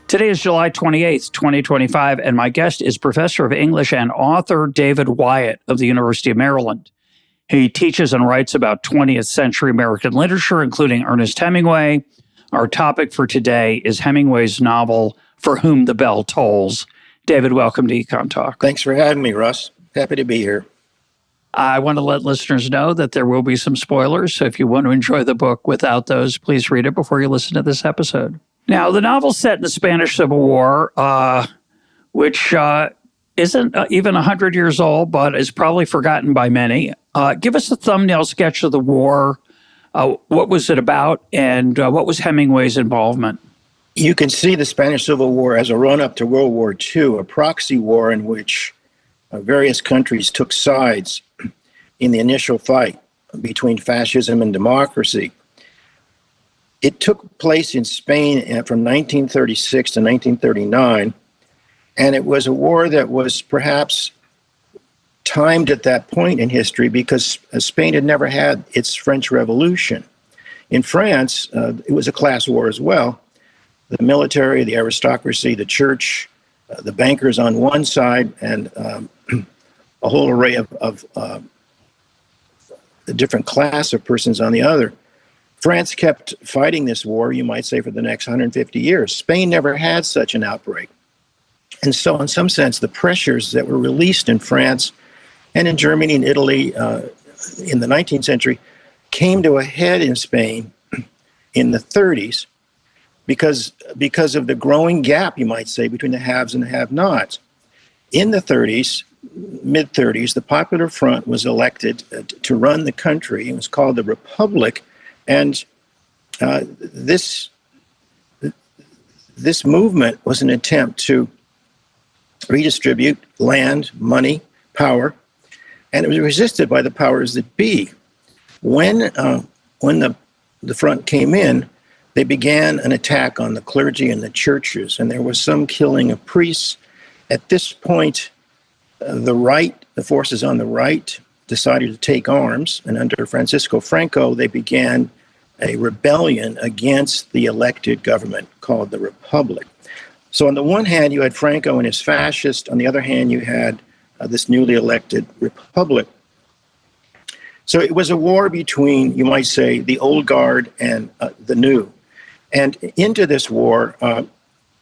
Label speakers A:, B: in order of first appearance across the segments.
A: Today is July 28th, 2025, and my guest is Professor of English and author David Wyatt of the University of Maryland. He teaches and writes about 20th century American literature, including Ernest Hemingway. Our topic for today is Hemingway's novel, For Whom the Bell Tolls. David, welcome to EconTalk.
B: Thanks for having me, Russ. Happy to be here.
A: I want to let listeners know that there will be some spoilers, so if you want to enjoy the book without those, please read it before you listen to this episode. Now, the novel's set in the Spanish Civil War, which isn't even 100 years old, but is probably forgotten by many. Give us a thumbnail sketch of the war. What was it about, and what was Hemingway's involvement?
B: You can see the Spanish Civil War as a run-up to World War II, a proxy war in which various countries took sides in the initial fight between fascism and democracy. It took place in Spain from 1936 to 1939, and it was a war that was perhaps timed at that point in history because Spain had never had its French Revolution. In France, it was a class war as well. The military, the aristocracy, the church, the bankers on one side, and a whole array of the different class of persons on the other. France kept fighting this war, you might say, for the next 150 years. Spain never had such an outbreak. And so in some sense, the pressures that were released in France and in Germany and Italy in the 19th century came to a head in Spain in the 30s because of the growing gap, you might say, between the haves and the have-nots. In the 30s, mid-30s, the Popular Front was elected to run the country. It was called the Republic. And this movement was an attempt to redistribute land, money, power, and it was resisted by the powers that be. When the front came in, they began an attack on the clergy and the churches, and there was some killing of priests. At this point, the forces on the right decided to take arms, and under Francisco Franco, they began a rebellion against the elected government called the Republic. So on the one hand, you had Franco and his fascists. On the other hand, you had this newly elected Republic. So it was a war between, you might say, the old guard and the new. And into this war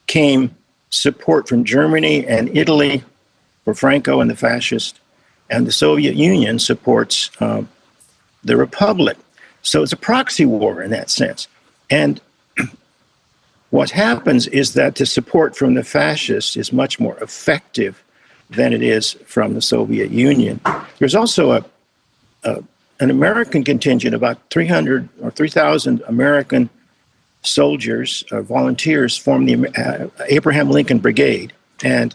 B: came support from Germany and Italy for Franco and the fascists, and the Soviet Union supports the Republic. So it's a proxy war in that sense. And what happens is that the support from the fascists is much more effective than it is from the Soviet Union. There's also an American contingent, about 300 or 3,000 American soldiers, volunteers, formed the Abraham Lincoln Brigade. And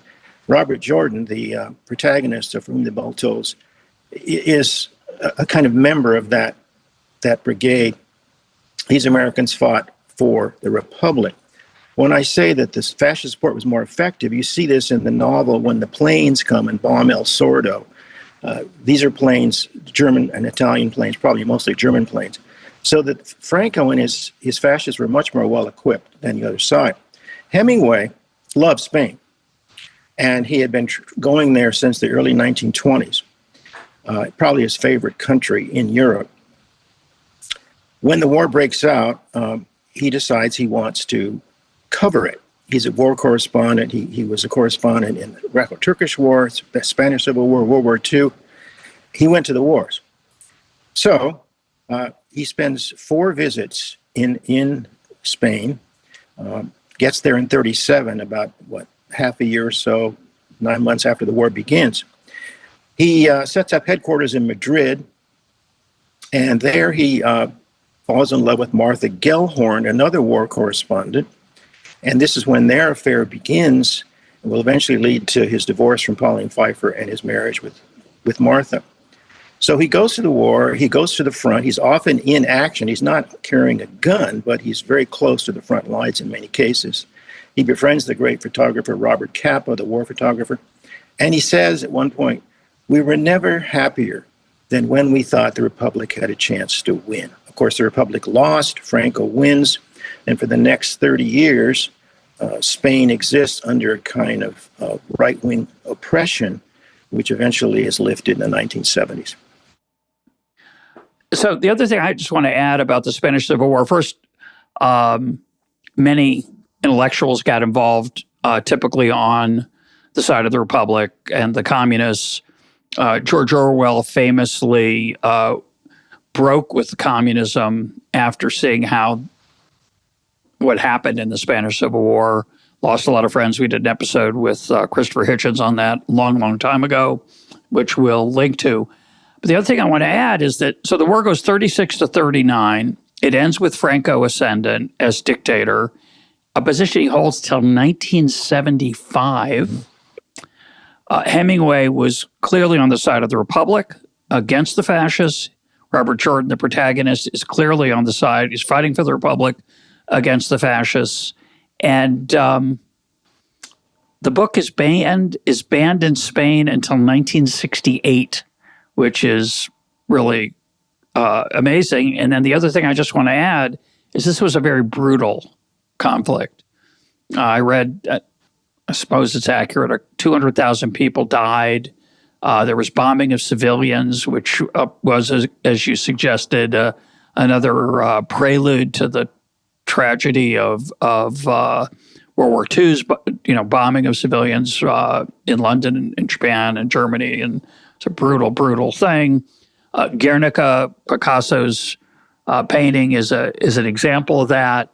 B: Robert Jordan, the protagonist of Whom the Bell Tolls, is a kind of member of that brigade. These Americans fought for the Republic. When I say that this fascist support was more effective, you see this in the novel when the planes come and bomb El Sordo. These are planes, German and Italian planes, probably mostly German planes. So that Franco and his fascists were much more well-equipped than the other side. Hemingway loved Spain, and he had been going there since the early 1920s, probably his favorite country in Europe. When the war breaks out, he decides he wants to cover it. He's a war correspondent. He was a correspondent in the Greco-Turkish War, the Spanish Civil War, World War II. He went to the wars. So he spends 4 visits in Spain, gets there in 1937, about, half a year or so, 9 months after the war begins. He sets up headquarters in Madrid, and there he falls in love with Martha Gellhorn, another war correspondent. And this is when their affair begins and will eventually lead to his divorce from Pauline Pfeiffer and his marriage with Martha. So he goes to the war, he goes to the front, he's often in action. He's not carrying a gun, but he's very close to the front lines in many cases. He befriends the great photographer Robert Capa, the war photographer, and he says at one point, "We were never happier than when we thought the Republic had a chance to win." Of course, the Republic lost, Franco wins, and for the next 30 years, Spain exists under a kind of right-wing oppression, which eventually is lifted in the 1970s.
A: So the other thing I just want to add about the Spanish Civil War, first, many intellectuals got involved, typically on the side of the Republic and the communists. George Orwell famously broke with communism after seeing what happened in the Spanish Civil War. Lost a lot of friends. We did an episode with Christopher Hitchens on that long, long time ago, which we'll link to. But the other thing I want to add is that, so the war goes 36 to 39. It ends with Franco ascendant as dictator, a position he holds till 1975. Hemingway was clearly on the side of the Republic against the fascists. Robert Jordan, the protagonist, is clearly on the side. He's fighting for the Republic against the fascists. And the book is banned in Spain until 1968, which is really amazing. And then the other thing I just want to add is this was a very brutal conflict. I read, I suppose it's accurate, 200,000 people died. There was bombing of civilians, which was, as you suggested, another prelude to the tragedy of World War II's, bombing of civilians in London and Japan and Germany, and it's a brutal, brutal thing. Guernica, Picasso's painting, is an example of that.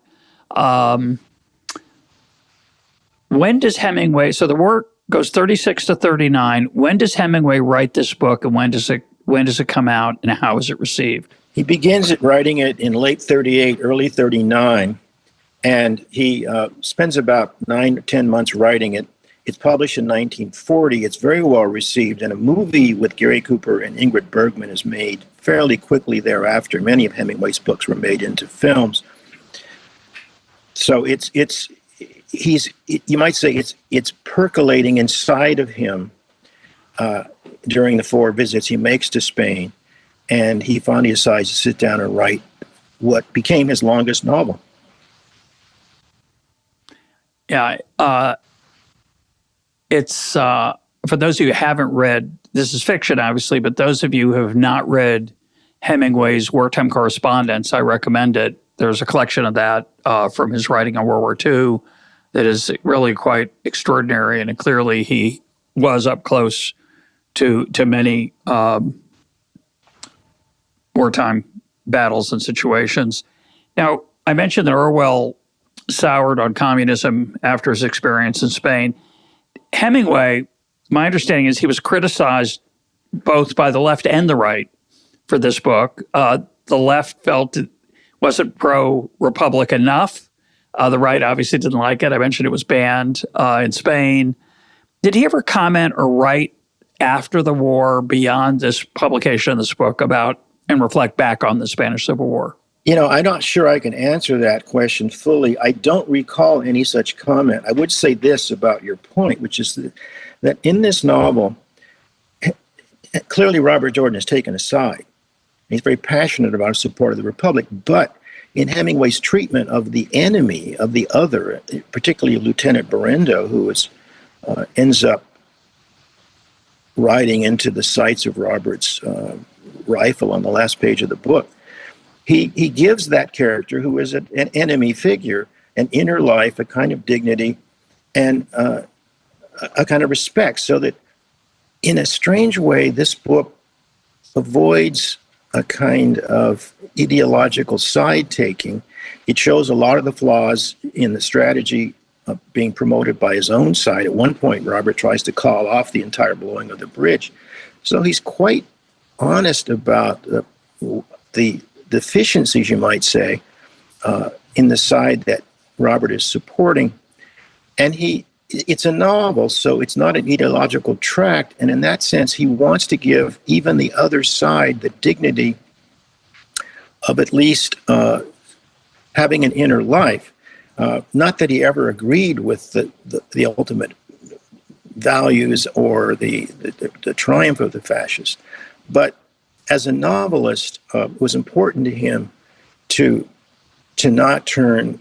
A: When does Hemingway? So the war goes 36 to 39. When does Hemingway write this book, and when does it come out, and how is it received?
B: He begins writing it in late 38, early 39, and he spends about 9 or 10 months writing it. It's published in 1940. It's very well received, and a movie with Gary Cooper and Ingrid Bergman is made fairly quickly thereafter. Many of Hemingway's books were made into films. So you might say it's percolating inside of him during the 4 visits he makes to Spain, and he finally decides to sit down and write what became his longest novel.
A: Yeah, it's for those of you who haven't read, this is fiction, obviously, but those of you who have not read Hemingway's wartime correspondence, I recommend it. There's a collection of that from his writing on World War II that is really quite extraordinary, and clearly he was up close to many wartime battles and situations. Now, I mentioned that Orwell soured on communism after his experience in Spain. Hemingway, my understanding is he was criticized both by the left and the right for this book. The left felt it wasn't pro-Republic enough. The right obviously didn't like it. I mentioned it was banned in Spain. Did he ever comment or write after the war, beyond this publication of this book, about and reflect back on the Spanish Civil War?
B: I'm not sure I can answer that question fully. I don't recall any such comment. I would say this about your point, which is that in this novel, clearly Robert Jordan has taken a side. He's very passionate about his support of the Republic, but in Hemingway's treatment of the enemy, of the other, particularly Lieutenant Berendo, who ends up riding into the sights of Robert's rifle on the last page of the book, he gives that character, who is an enemy figure, an inner life, a kind of dignity, and a kind of respect, so that in a strange way, this book avoids a kind of ideological side-taking. It shows a lot of the flaws in the strategy of being promoted by his own side. At one point, Robert tries to call off the entire blowing of the bridge. So he's quite honest about the deficiencies, you might say, in the side that Robert is supporting. And it's a novel, so it's not an ideological tract. And in that sense, he wants to give even the other side the dignity of at least having an inner life. Not that he ever agreed with the ultimate values or the triumph of the fascists, but as a novelist, it was important to him to not turn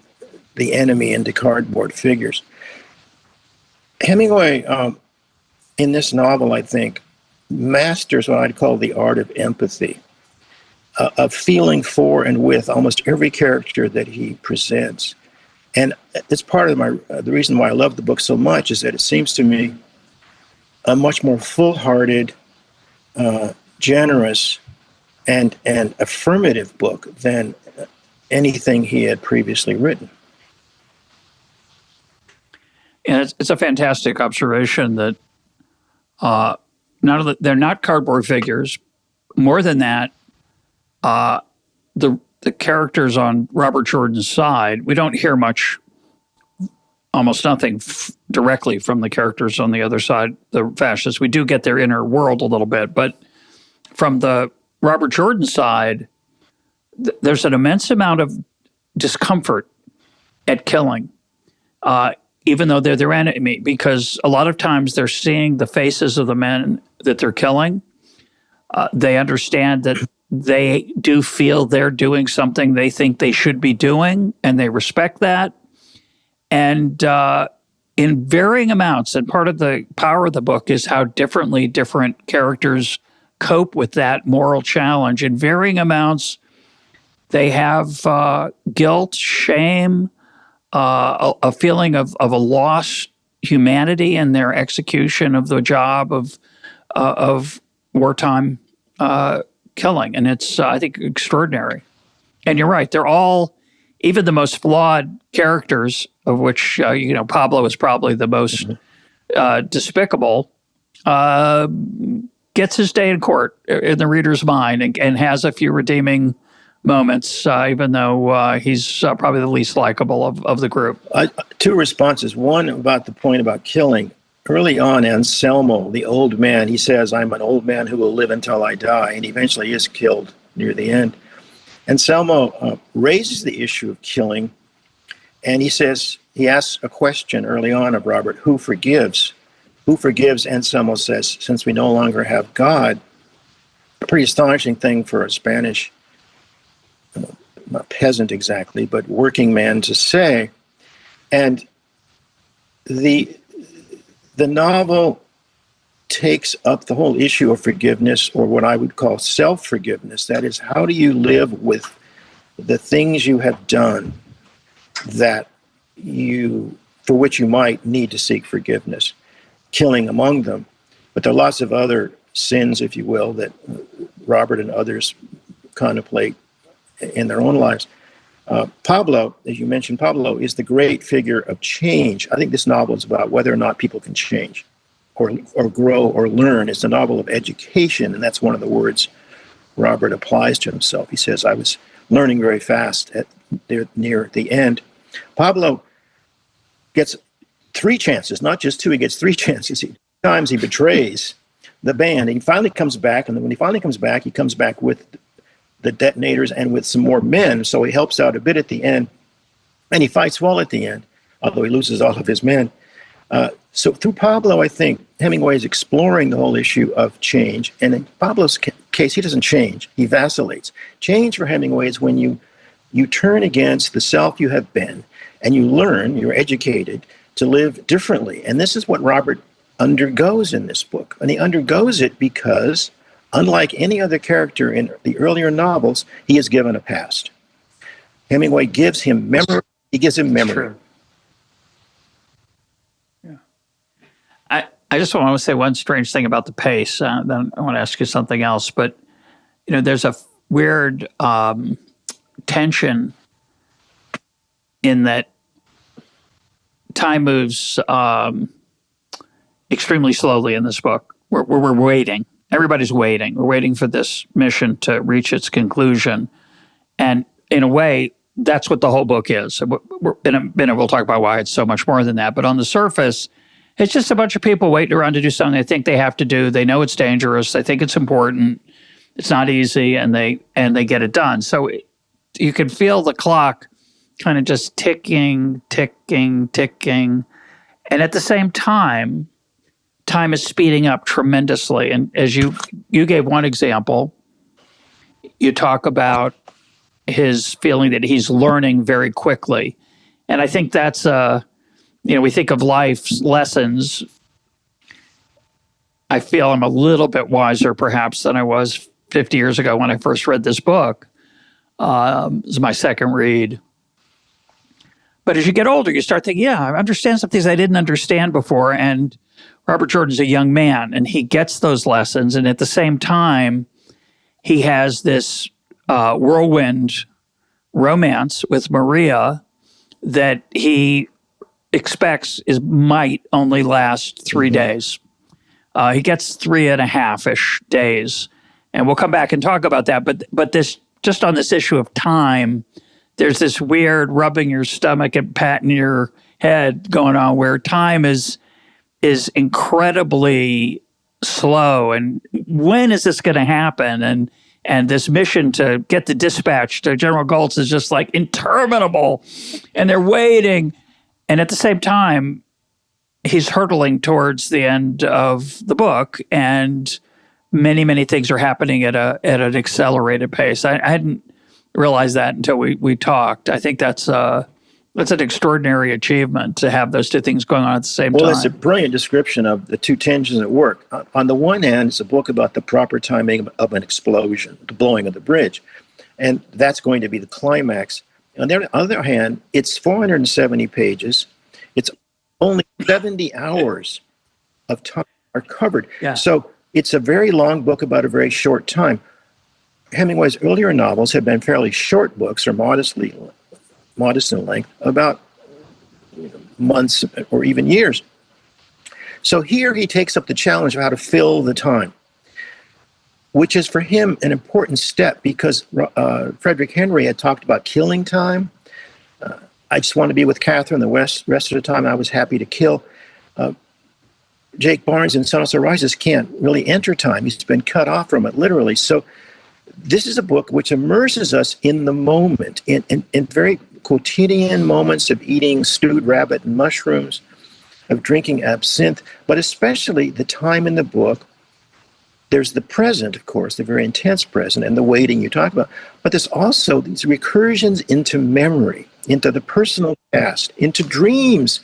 B: the enemy into cardboard figures. Hemingway, in this novel, I think, masters what I'd call the art of empathy, of feeling for and with almost every character that he presents. And it's part of the reason why I love the book so much is that it seems to me a much more full-hearted, generous, and affirmative book than anything he had previously written.
A: And it's a fantastic observation that they're not cardboard figures. More than that, the characters on Robert Jordan's side, we don't hear much, almost nothing directly from the characters on the other side, the fascists. We do get their inner world a little bit, but from the Robert Jordan side, there's an immense amount of discomfort at killing, even though they're their enemy, because a lot of times they're seeing the faces of the men that they're killing. They understand that they do feel they're doing something they think they should be doing, and they respect that. And in varying amounts, and part of the power of the book is how differently different characters cope with that moral challenge. In varying amounts, they have guilt, shame, a feeling of a lost humanity in their execution of the job of wartime killing. And it's, I think, extraordinary. And you're right, they're all, even the most flawed characters, of which, Pablo is probably the most despicable, gets his day in court in the reader's mind and has a few redeeming moments, even though he's probably the least likable of the group.
B: Two responses. One about the point about killing. Early on, Anselmo, the old man, he says, "I'm an old man who will live until I die," and eventually is killed near the end. Anselmo raises the issue of killing, and he asks a question early on of Robert, who forgives? Who forgives? Anselmo says, "Since we no longer have God." A pretty astonishing thing for a Spanish, not peasant exactly, but working man to say. And the novel takes up the whole issue of forgiveness, or what I would call self-forgiveness. That is, how do you live with the things you have done for which you might need to seek forgiveness, killing among them. But there are lots of other sins, if you will, that Robert and others contemplate in their own lives. Pablo, as you mentioned, Pablo is the great figure of change. I think this novel is about whether or not people can change or grow or learn. It's a novel of education, and that's one of the words Robert applies to himself. He says, "I was learning very fast near the end." Pablo gets 3 chances, not just 2. He gets 3 chances. Times he betrays the band. He finally comes back, and when he finally comes back, he comes back with the detonators and with some more men, so he helps out a bit at the end, and he fights well at the end, although he loses all of his men. So through Pablo, I think Hemingway is exploring the whole issue of change, and in Pablo's case, he doesn't change, he vacillates. Change for Hemingway is when you turn against the self you have been, and you learn, you're educated, to live differently. And this is what Robert undergoes in this book, and he undergoes it because, unlike any other character in the earlier novels, he is given a past. Hemingway gives him memory. He gives him memory.
A: True. Yeah. I just want to say one strange thing about the pace. Then I want to ask you something else. But there's a weird tension in that time moves extremely slowly in this book. We're waiting. Everybody's waiting. We're waiting for this mission to reach its conclusion. And in a way, that's what the whole book is. In a minute, we'll talk about why it's so much more than that. But on the surface, it's just a bunch of people waiting around to do something they think they have to do. They know it's dangerous. They think it's important. It's not easy, and they get it done. So you can feel the clock kind of just ticking, ticking, ticking. And at the same time is speeding up tremendously. And as you gave one example, you talk about his feeling that he's learning very quickly. And I think that's, we think of life's lessons. I feel I'm a little bit wiser, perhaps, than I was 50 years ago when I first read this book. It was my second read. But as you get older, you start thinking, I understand some things I didn't understand before. And Robert Jordan's a young man, and he gets those lessons. And at the same time, he has this whirlwind romance with Maria that he expects might only last 3 days. He gets 3.5-ish days. And we'll come back and talk about that. But this, just on this issue of time, there's this weird rubbing your stomach and patting your head going on where time is incredibly slow. And when is this going to happen? And this mission to get the dispatch to General Goltz is just like interminable. And they're waiting. And at the same time, he's hurtling towards the end of the book, and many, many things are happening at an accelerated pace. I hadn't realized that until we talked. I think that's an extraordinary achievement to have those two things going on at the same time.
B: Well, it's a brilliant description of the two tensions at work. On the one hand, it's a book about the proper timing of an explosion, the blowing of the bridge, and that's going to be the climax. On the other hand, it's 470 pages. It's only 70 hours of time are covered.
A: Yeah.
B: So it's a very long book about a very short time. Hemingway's earlier novels have been fairly short books, or modest in length, about months or even years. So here he takes up the challenge of how to fill the time, which is for him an important step, because Frederick Henry had talked about killing time. I just want to be with Catherine. The rest of the time I was happy to kill. Jake Barnes in Sun Also Rises can't really enter time. He's been cut off from it, literally. So this is a book which immerses us in the moment, in very quotidian moments of eating stewed rabbit and mushrooms, of drinking absinthe, but especially the time in the book. There's the present, of course, the very intense present, and the waiting you talk about. But there's also these recursions into memory, into the personal past, into dreams,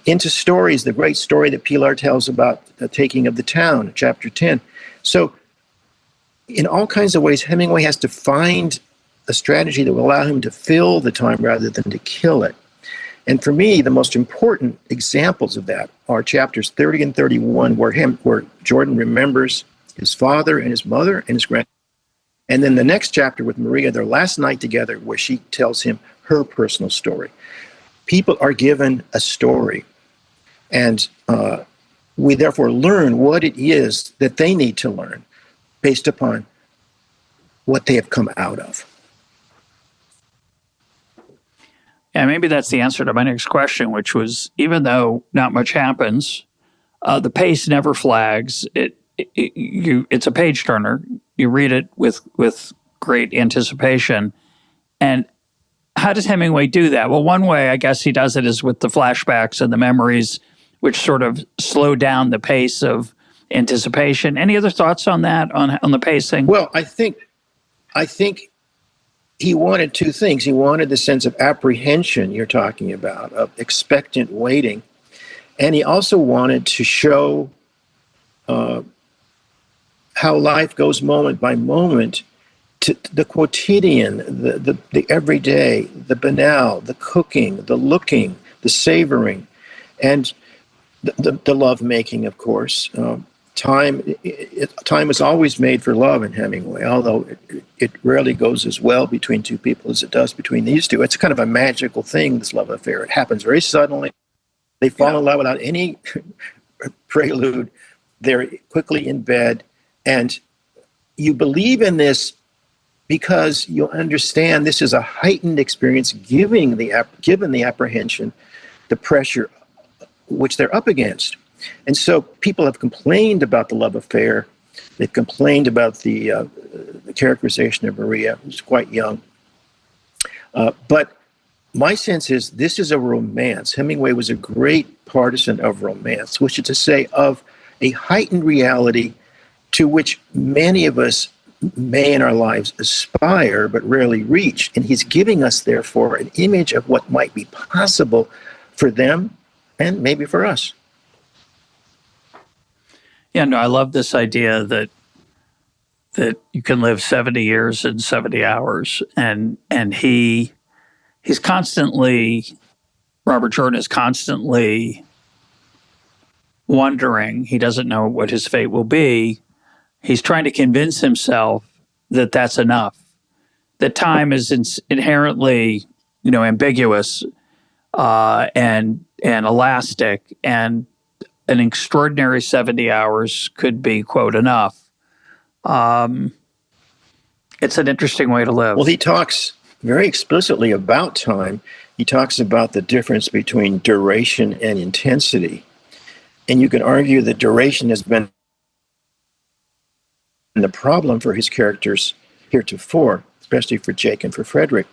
B: into stories, the great story that Pilar tells about the taking of the town, chapter 10. So in all kinds of ways, Hemingway has to find a strategy that will allow him to fill the time rather than to kill it. And for me, the most important examples of that are chapters 30 and 31, where Jordan remembers his father and his mother and his grandmother. And then the next chapter with Maria, their last night together, where she tells him her personal story. People are given a story, and we therefore learn what it is that they need to learn based upon what they have come out of.
A: Yeah, maybe that's the answer to my next question, which was, even though not much happens, the pace never flags. It's a page turner. You read it with great anticipation. And how does Hemingway do that? Well, one way I guess he does it is with the flashbacks and the memories, which sort of slow down the pace of anticipation. Any other thoughts on that, on the pacing?
B: Well, I think he wanted two things. He wanted the sense of apprehension you're talking about, of expectant waiting. And he also wanted to show how life goes moment by moment, to the quotidian, the everyday, the banal, the cooking, the looking, the savoring, and the love making, of course. Time is always made for love in Hemingway, although it rarely goes as well between two people as it does between these two. It's kind of a magical thing, this love affair. It happens very suddenly. They fall in love without any prelude. They're quickly in bed, and you believe in this because you understand this is a heightened experience, given the apprehension, the pressure which they're up against. And so people have complained about the love affair. They've complained about the characterization of Maria, who's quite young. But my sense is this is a romance. Hemingway was a great partisan of romance, which is to say of a heightened reality to which many of us may in our lives aspire but rarely reach. And he's giving us, therefore, an image of what might be possible for them and maybe for us.
A: Yeah, no, I love this idea that you can live 70 years in 70 hours. And he's constantly, Robert Jordan is constantly wondering. He doesn't know what his fate will be. He's trying to convince himself that that's enough, that time is inherently, ambiguous and elastic, and an extraordinary 70 hours could be, quote, enough. It's an interesting way to live.
B: Well, he talks very explicitly about time. He talks about the difference between duration and intensity. And you can argue that duration has been the problem for his characters heretofore, especially for Jake and for Frederick.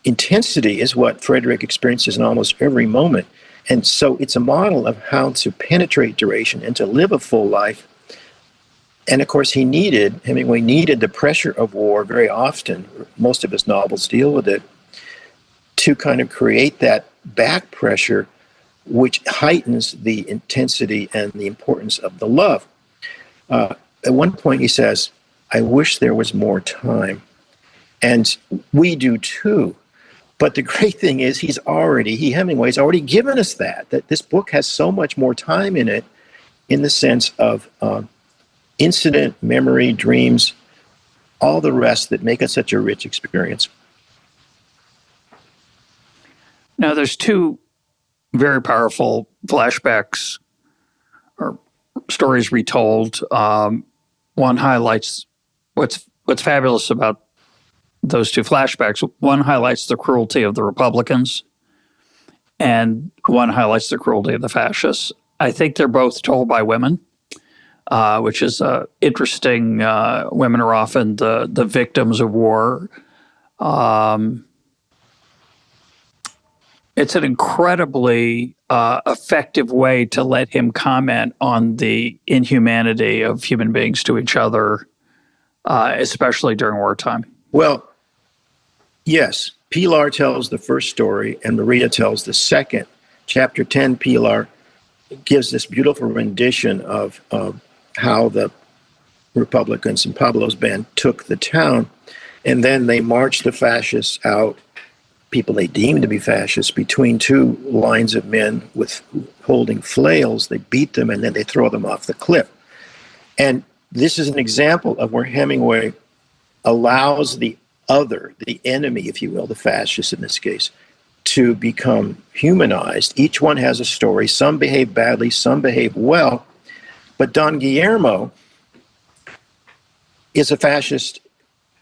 B: Intensity is what Frederick experiences in almost every moment. And so it's a model of how to penetrate duration and to live a full life. And of course, Hemingway needed the pressure of war very often. Most of his novels deal with it, to kind of create that back pressure, which heightens the intensity and the importance of the love. At one point, he says, "I wish there was more time." And we do too. But the great thing is Hemingway's already given us that this book has so much more time in it, in the sense of incident, memory, dreams, all the rest that make it such a rich experience.
A: Now, there's two very powerful flashbacks or stories retold. One highlights what's fabulous about those two flashbacks. One highlights the cruelty of the Republicans, and one highlights the cruelty of the fascists. I think they're both told by women, which is interesting. Women are often the victims of war. It's an incredibly effective way to let him comment on the inhumanity of human beings to each other, especially during wartime.
B: Well, yes, Pilar tells the first story and Maria tells the second. Chapter 10, Pilar gives this beautiful rendition of how the Republicans and Pablo's band took the town, and then they marched the fascists out, people they deemed to be fascists, between two lines of men with holding flails. They beat them and then they throw them off the cliff. And this is an example of where Hemingway allows the other, the enemy, if you will, the fascists in this case, to become humanized. Each one has a story. Some behave badly, some behave well. But Don Guillermo is a fascist,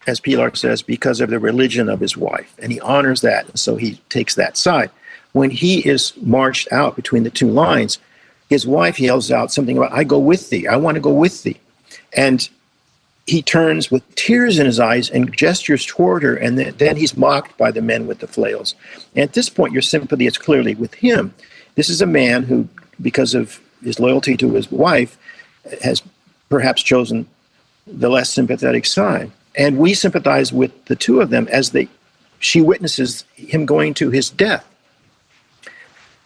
B: as Pilar says, because of the religion of his wife. And he honors that, and so he takes that side. When he is marched out between the two lines, his wife yells out something about, "I go with thee, I want to go with thee." And he turns with tears in his eyes and gestures toward her, and then he's mocked by the men with the flails. And at this point, your sympathy is clearly with him. This is a man who, because of his loyalty to his wife, has perhaps chosen the less sympathetic side. And we sympathize with the two of them as she witnesses him going to his death.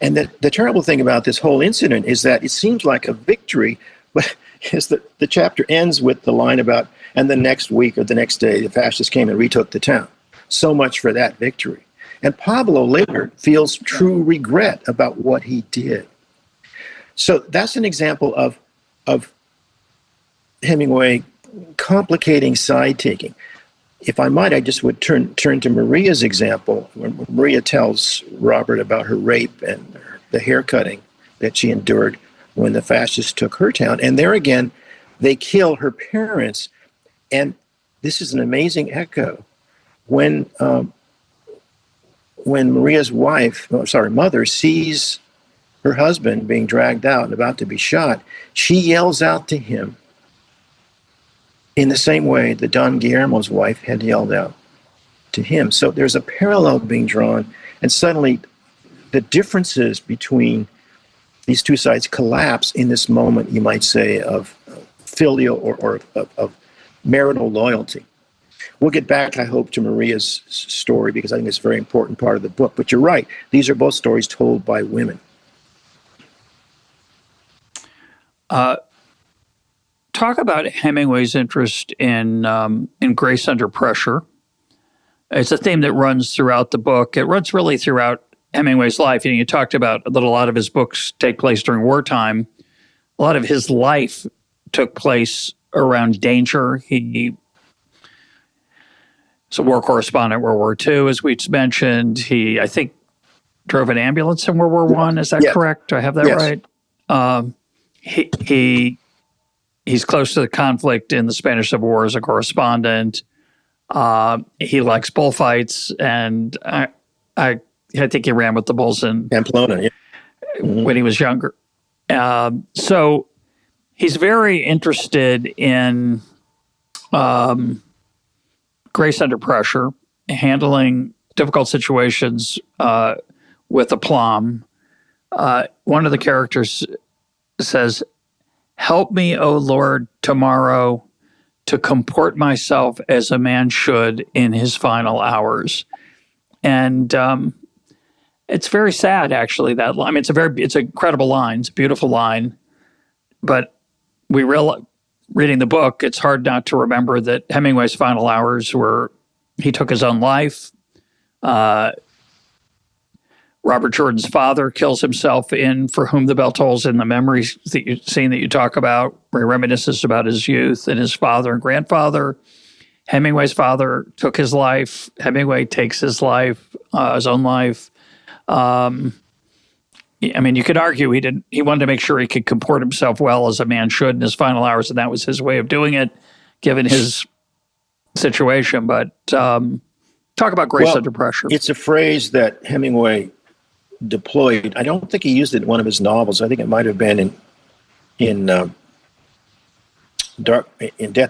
B: And the terrible thing about this whole incident is that it seems like a victory, but is that the chapter ends with the line about, and the next week or the next day, the fascists came and retook the town. So much for that victory. And Pablo later feels true regret about what he did. So that's an example of Hemingway complicating side-taking. If I might, I just would turn to Maria's example, when Maria tells Robert about her rape and the haircutting that she endured when the fascists took her town. And there again, they kill her parents. And this is an amazing echo. When Maria's mother sees her husband being dragged out and about to be shot, she yells out to him in the same way that Don Guillermo's wife had yelled out to him. So there's a parallel being drawn, and suddenly the differences between these two sides collapse in this moment, you might say, of filial or of marital loyalty. We'll get back, I hope, to Maria's story because I think it's a very important part of the book. But you're right. These are both stories told by women.
A: Talk about Hemingway's interest in grace under pressure. It's a theme that runs throughout the book. It runs really throughout Hemingway's life. You talked about that a lot of his books take place during wartime. A lot of his life took place around danger. He's a war correspondent, World War II, as we mentioned. He, I think, drove an ambulance in World War I. Is that correct? Do I have that right? He's close to the conflict in the Spanish Civil War as a correspondent. He likes bullfights, and I think he ran with the bulls in
B: Pamplona
A: when he was younger. So he's very interested in grace under pressure, handling difficult situations with aplomb. One of the characters says, "Help me, O Lord, tomorrow to comport myself as a man should in his final hours." And it's very sad, actually. That line. I mean, it's a incredible line. It's a beautiful line, but reading the book, it's hard not to remember that Hemingway's final hours were he took his own life. Robert Jordan's father kills himself in For Whom the Bell Tolls, in the memory scene that you talk about, where he reminisces about his youth and his father and grandfather. Hemingway's father took his life. Hemingway takes his life, his own life. I mean, you could argue he wanted to make sure he could comport himself well as a man should in his final hours, and that was his way of doing it, given his situation. But talk about grace under pressure.
B: It's a phrase that Hemingway deployed. I don't think he used it in one of his novels. I think it might have been in Death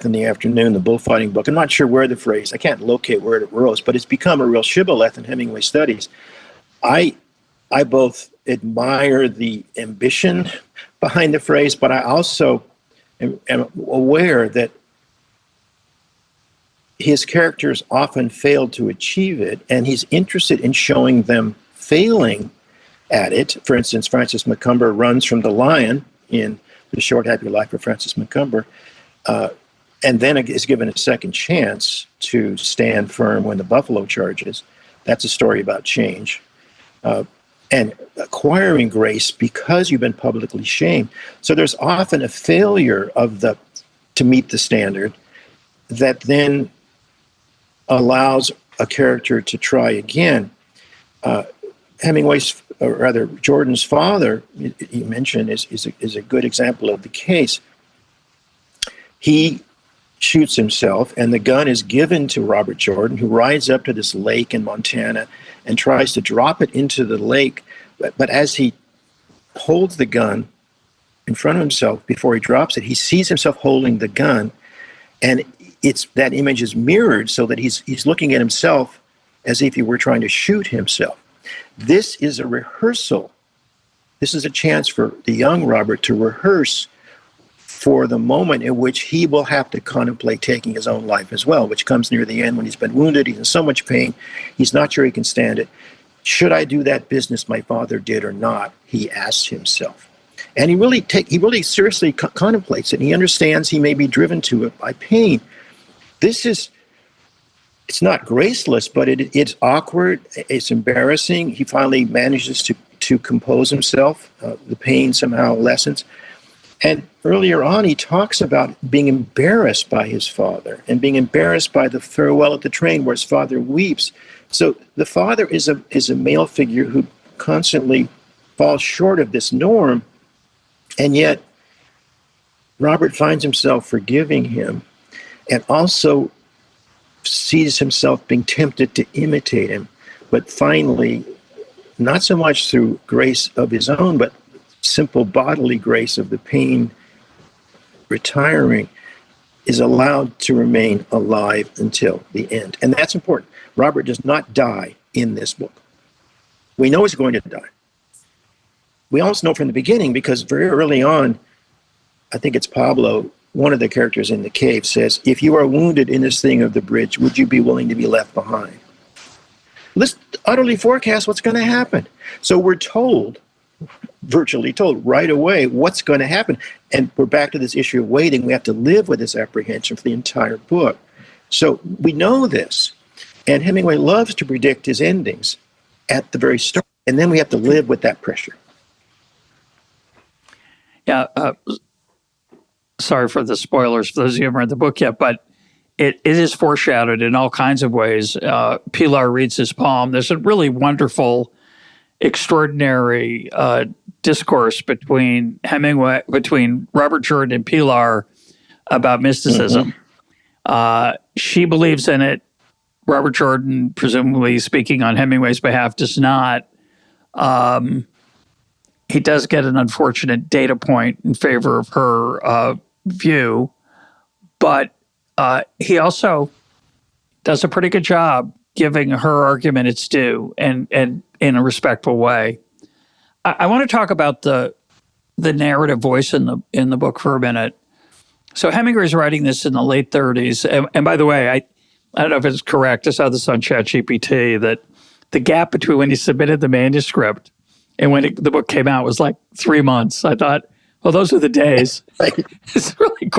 B: in the Afternoon, the bullfighting book. I'm not sure where the phrase, I can't locate where it arose, but it's become a real shibboleth in Hemingway studies. I both admire the ambition behind the phrase, but I also am aware that his characters often fail to achieve it, and he's interested in showing them failing at it. For instance, Francis Macomber runs from the lion in The Short Happy Life of Francis Macomber, and then is given a second chance to stand firm when the buffalo charges. That's a story about change. And acquiring grace because you've been publicly shamed. So there's often a failure to meet the standard that then allows a character to try again. Jordan's father, you mentioned, is a good example of the case. He shoots himself, and the gun is given to Robert Jordan, who rides up to this lake in Montana and tries to drop it into the lake. But as he holds the gun in front of himself before he drops it, he sees himself holding the gun, and that image is mirrored so that he's looking at himself as if he were trying to shoot himself. This is a rehearsal. This is a chance for the young Robert to rehearse for the moment in which he will have to contemplate taking his own life as well, which comes near the end when he's been wounded, he's in so much pain, he's not sure he can stand it. Should I do that business my father did or not? He asks himself. And he really seriously contemplates it. And he understands he may be driven to it by pain. It's not graceless, but it's awkward, it's embarrassing. He finally manages to compose himself. The pain somehow lessens. And earlier on, he talks about being embarrassed by his father and being embarrassed by the farewell at the train where his father weeps. So the father is a male figure who constantly falls short of this norm, and yet Robert finds himself forgiving him and also sees himself being tempted to imitate him. But finally, not so much through grace of his own, but simple bodily grace of the pain retiring, is allowed to remain alive until the end. And that's important. Robert does not die in this book. We know he's going to die. We also know from the beginning, because very early on, I think it's Pablo one of the characters in the cave says, if you are wounded in this thing of the bridge, would you be willing to be left behind? Let's utterly forecast what's going to happen. So we're told, virtually told right away what's going to happen. And we're back to this issue of waiting. We have to live with this apprehension for the entire book. So we know this. And Hemingway loves to predict his endings at the very start. And then we have to live with that pressure.
A: Yeah. Sorry for the spoilers for those of you who haven't read the book yet, but it is foreshadowed in all kinds of ways. Pilar reads his poem. There's a really wonderful, extraordinary discourse between Robert Jordan and Pilar about mysticism. Mm-hmm. She believes in it. Robert Jordan, presumably speaking on Hemingway's behalf, does not. He does get an unfortunate data point in favor of her view, but he also does a pretty good job giving her argument its due and in a respectful way. I want to talk about the narrative voice in the book for a minute. So Hemingway's writing this in the late 30s, and by the way, I don't know if it's correct. I saw this on ChatGPT that the gap between when he submitted the manuscript and when the book came out was like 3 months. I thought, well, those are the days. It's really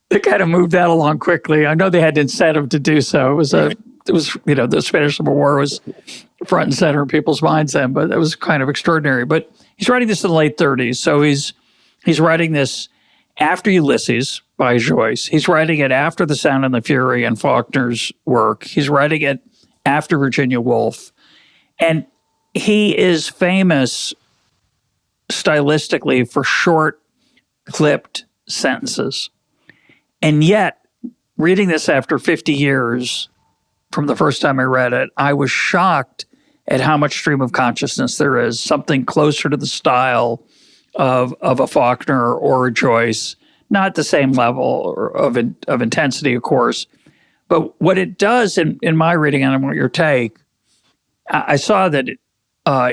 A: they kind of moved that along quickly. I know they had incentive to do so. It was the Spanish Civil War was front and center in people's minds then, but it was kind of extraordinary. But he's writing this in the late 30s. So he's writing this after Ulysses by Joyce. He's writing it after The Sound and the Fury and Faulkner's work. He's writing it after Virginia Woolf. And he is famous stylistically for short, clipped sentences. And yet, reading this after 50 years from the first time I read it, I was shocked at how much stream of consciousness there is, something closer to the style of a Faulkner or a Joyce, not the same level of intensity, of course. But what it does in my reading, and I want your take, I saw that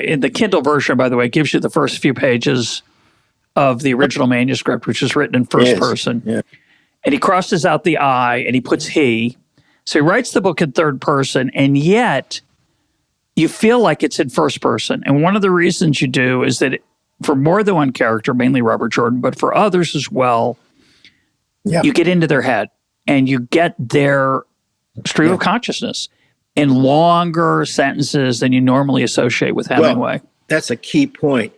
A: in the Kindle version, by the way, it gives you the first few pages of the original manuscript, which is written in first person. Yeah. And he crosses out the I and he puts he. So he writes the book in third person, and yet you feel like it's in first person. And one of the reasons you do is that for more than one character, mainly Robert Jordan, but for others as well, you get into their head and you get their stream of consciousness in longer sentences than you normally associate with Hemingway.
B: Well, that's a key point.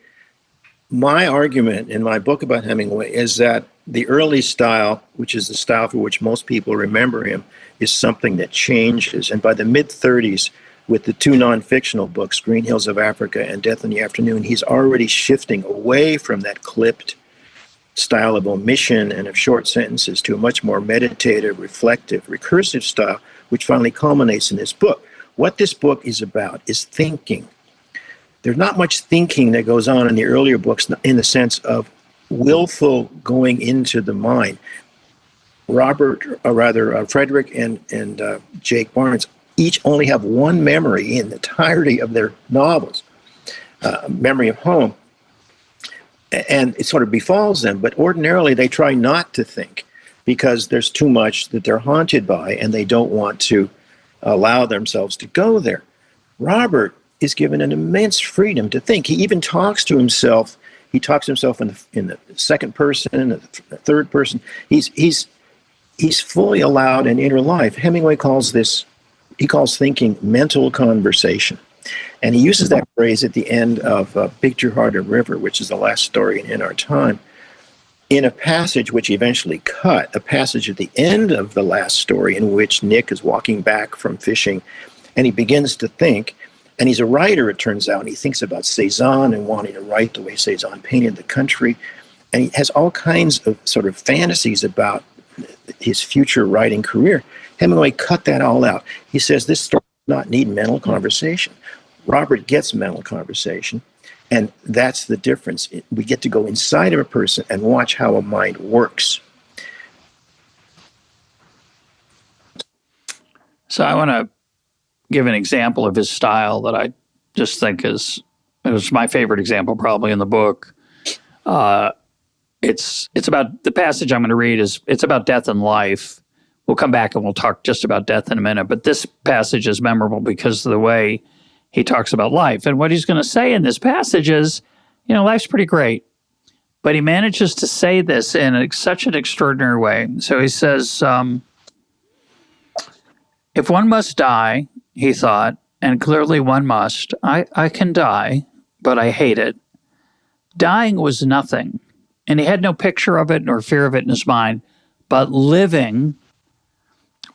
B: My argument in my book about Hemingway is that the early style, which is the style for which most people remember him, is something that changes. And by the mid-30s, with the two non-fictional books, Green Hills of Africa and Death in the Afternoon, he's already shifting away from that clipped style of omission and of short sentences to a much more meditative, reflective, recursive style, which finally culminates in this book. What this book is about is thinking. There's not much thinking that goes on in the earlier books in the sense of willful going into the mind. Frederick and Jake Barnes each only have one memory in the entirety of their novels, memory of home. And it sort of befalls them, but ordinarily they try not to think because there's too much that they're haunted by and they don't want to allow themselves to go there. Robert is given an immense freedom to think. He even talks to himself. He talks to himself in the second person, in the third person. He's fully allowed an inner life. Hemingway calls thinking mental conversation. And he uses that phrase at the end of Big True Hearted River, which is the last story in Our Time, in a passage which he eventually cut, a passage at the end of the last story in which Nick is walking back from fishing and he begins to think. And he's a writer, it turns out, and he thinks about Cezanne and wanting to write the way Cezanne painted the country. And he has all kinds of sort of fantasies about his future writing career. Hemingway cut that all out. He says this story does not need mental conversation. Robert gets mental conversation, and that's the difference. We get to go inside of a person and watch how a mind works.
A: So I want to give an example of his style that I just think it was my favorite example probably in the book. it's about the passage I'm going to read it's about death and life. We'll come back and we'll talk just about death in a minute, but this passage is memorable because of the way he talks about life. And what he's going to say in this passage is, life's pretty great. But he manages to say this in such an extraordinary way. So he says, if one must die, he thought, and clearly one must, I can die, but I hate it. Dying was nothing, and he had no picture of it nor fear of it in his mind, but living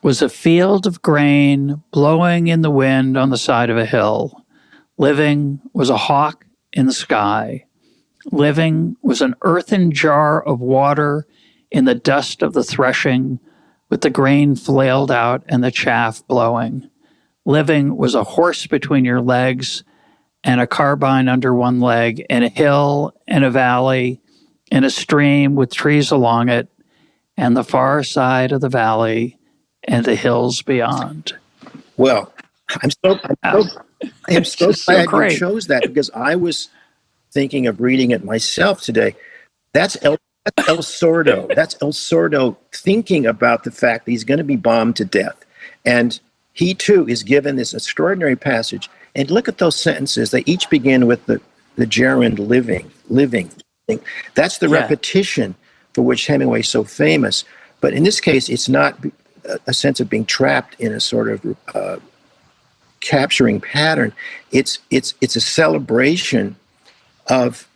A: was a field of grain blowing in the wind on the side of a hill. Living was a hawk in the sky. Living was an earthen jar of water in the dust of the threshing, with the grain flailed out and the chaff blowing. Living was a horse between your legs and a carbine under one leg, and a hill and a valley and a stream with trees along it, and the far side of the valley and the hills beyond.
B: Well, I am so glad
A: great.
B: you chose that, because I was thinking of reading it myself today. That's El Sordo. That's El Sordo thinking about the fact that he's going to be bombed to death. And he too is given this extraordinary passage. And look at those sentences. They each begin with the gerund living. That's the repetition for which Hemingway is so famous. But in this case, it's not a sense of being trapped in a sort of capturing pattern. It's a celebration of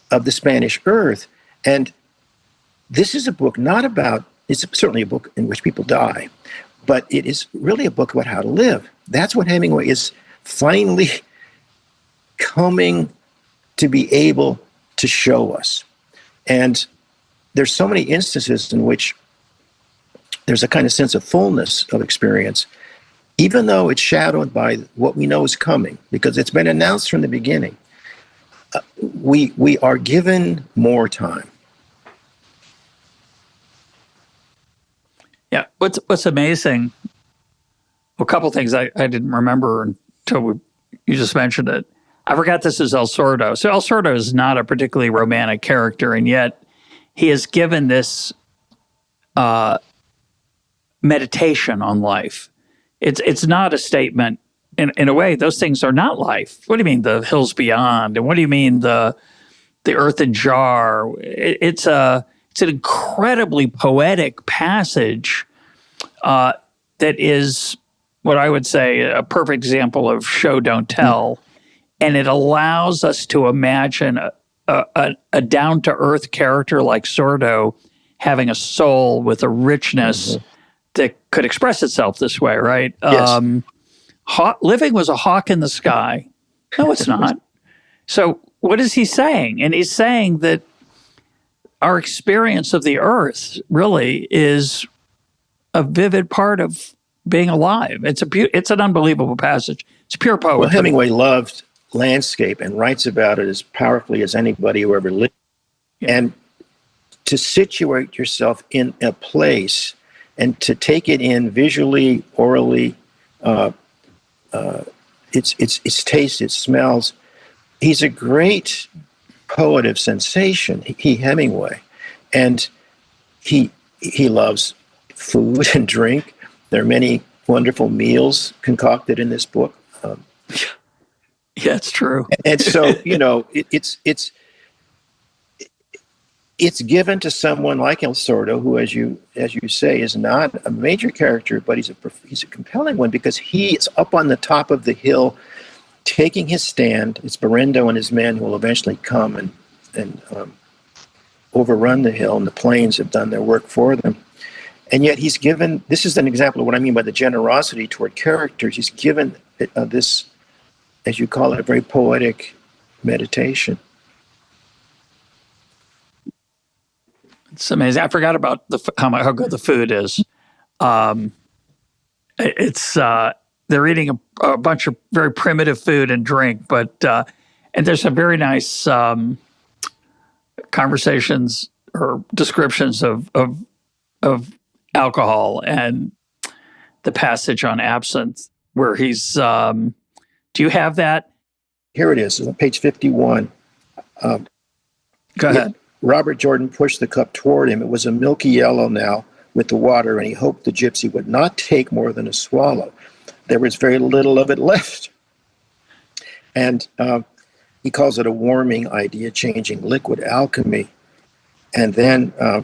B: the Spanish earth. And this is a book it's certainly a book in which people die, but it is really a book about how to live. That's what Hemingway is finally coming to be able to show us. And there's so many instances in which there's a kind of sense of fullness of experience, even though it's shadowed by what we know is coming, because it's been announced from the beginning. We are given more time.
A: Yeah, what's amazing, a couple things I didn't remember until you just mentioned it. I forgot this is El Sordo. So El Sordo is not a particularly romantic character, and yet he has given this meditation on life. It's not a statement. In a way, those things are not life. What do you mean the hills beyond? And what do you mean the earthen jar? It's an incredibly poetic passage that is what I would say a perfect example of show, don't tell. And it allows us to imagine a down-to-earth character like Sordo having a soul with a richness that could express itself this way, right?
B: Yes.
A: Living was a hawk in the sky. No, it's not. So what is he saying? And he's saying that our experience of the earth really is a vivid part of being alive. It's an unbelievable passage. It's pure poetry.
B: Well, Hemingway loved landscape and writes about it as powerfully as anybody who ever lived. Yeah. And to situate yourself in a place and to take it in visually, orally, its taste, its smells. He's a great poet of sensation, Hemingway, and he loves food and drink. There are many wonderful meals concocted in this book.
A: Yeah, it's true.
B: And so, it's given to someone like El Sordo, who, as you say, is not a major character, but he's a compelling one, because he is up on the top of the hill, taking his stand. It's Berendo and his men who will eventually come and overrun the hill, and the plains have done their work for them. And yet he's given, this is an example of what I mean by the generosity toward characters. He's given this, as you call it, a very poetic meditation.
A: It's amazing. I forgot about how good the food is. They're eating a bunch of very primitive food and drink, but and there's some very nice conversations or descriptions of alcohol and the passage on absinthe, where he's. Do you have that?
B: Here it is, on page 51.
A: Go ahead.
B: Robert Jordan pushed the cup toward him. It was a milky yellow now with the water, and he hoped the gypsy would not take more than a swallow. There was very little of it left. And he calls it a warming, idea-changing liquid alchemy. And then I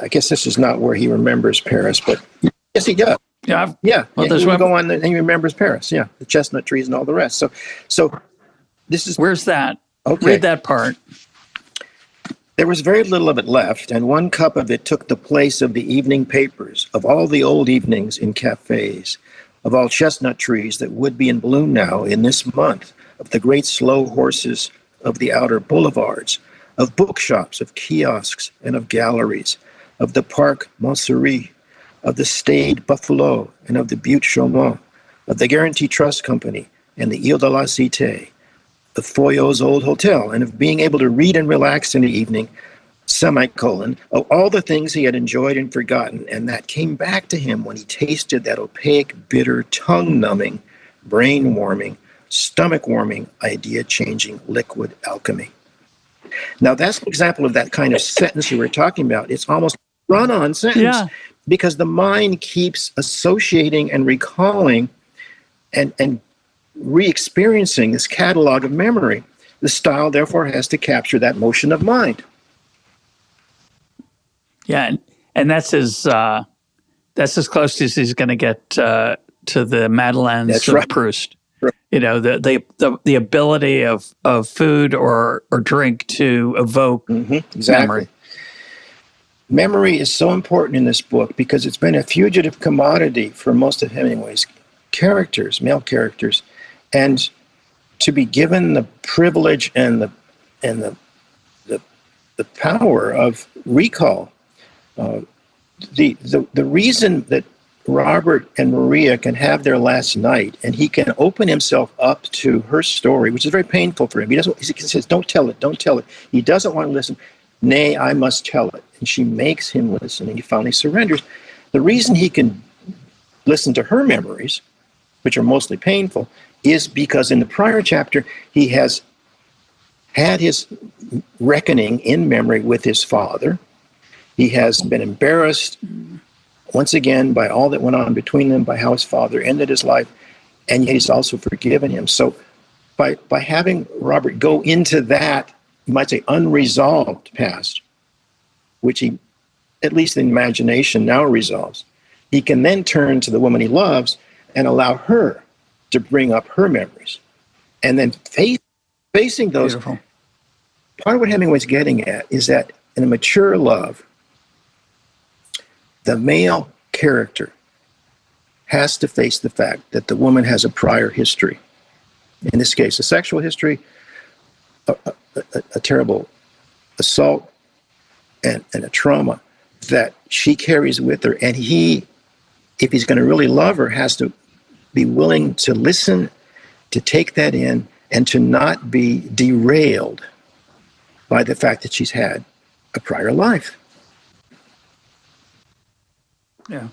B: guess this is not where he remembers Paris, but yes, he does.
A: Yeah.
B: Well, he go on and he remembers Paris. Yeah, the chestnut trees and all the rest. So this is...
A: Where's that?
B: Okay.
A: Read that part.
B: There was very little of it left, and one cup of it took the place of the evening papers, of all the old evenings in cafes, of all chestnut trees that would be in bloom now in this month, of the great slow horses of the outer boulevards, of bookshops, of kiosks, and of galleries, of the Parc Montsouris, of the Stade Buffalo, and of the Butte Chaumont, of the Guarantee Trust Company, and the Ile de la Cité, of Foyot's old hotel, and of being able to read and relax in the evening, of all the things he had enjoyed and forgotten, and that came back to him when he tasted that opaque, bitter, tongue-numbing, brain-warming, stomach-warming, idea-changing liquid alchemy. Now, that's an example of that kind of sentence you were talking about. It's almost a run-on sentence because the mind keeps associating and recalling and re-experiencing this catalog of memory. The style, therefore, has to capture that motion of mind.
A: Yeah, and that's as close as he's going to get to the Madeleine's of Proust.
B: Right.
A: You know, the ability of food or drink to evoke memory.
B: Memory is so important in this book because it's been a fugitive commodity for most of Hemingway's characters, male characters, and to be given the privilege and the power of recall. The reason that Robert and Maria can have their last night and he can open himself up to her story, which is very painful for him. He says, don't tell it. He doesn't want to listen. Nay, I must tell it. And she makes him listen, and he finally surrenders. The reason he can listen to her memories, which are mostly painful, is because in the prior chapter, he has had his reckoning in memory with his father. He has been embarrassed once again by all that went on between them, by how his father ended his life, and yet he's also forgiven him. So by having Robert go into that, you might say, unresolved past, which he, at least in imagination, now resolves, he can then turn to the woman he loves and allow her to bring up her memories. And then facing those,
A: Beautiful.
B: Part of what Hemingway's getting at is that in a mature love, the male character has to face the fact that the woman has a prior history. In this case, a sexual history, a terrible assault, and a trauma that she carries with her. And he, if he's going to really love her, has to be willing to listen, to take that in, and to not be derailed by the fact that she's had a prior life.
A: Yeah.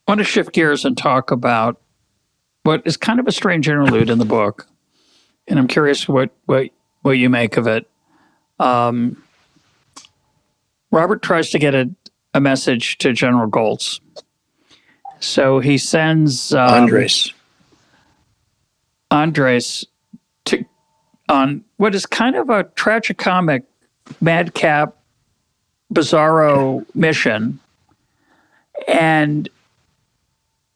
A: I want to shift gears and talk about what is kind of a strange interlude in the book. And I'm curious what you make of it. Robert tries to get a message to General Goltz. So he sends Andres to on what is kind of a tragicomic, madcap, bizarro mission. And